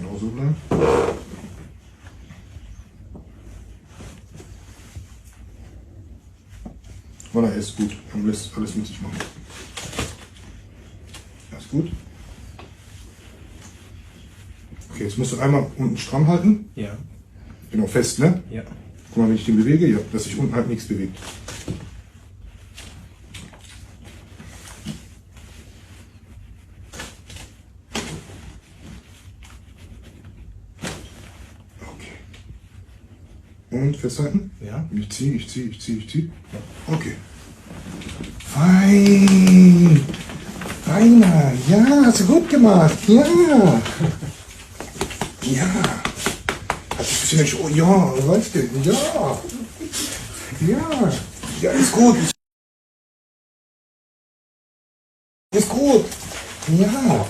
Genau so bleiben. Voilà, er ist gut. Man lässt alles mit sich machen. Ja, ist gut. Okay, jetzt musst du einmal unten stramm halten. Ja. Genau, fest, ne? Ja. Guck mal, wenn ich den bewege, ja, dass sich unten halt nichts bewegt. Okay. Und festhalten? Ja. Ich ziehe, ich ziehe, ich ziehe, ich ziehe. Okay. Fein. Feiner. Ja, hast du gut gemacht. Ja. Ja. Hat sich ein bisschen nicht. Oh ja, weißt du? Ja. Ja. Ja, ist gut. Ist gut. Ja.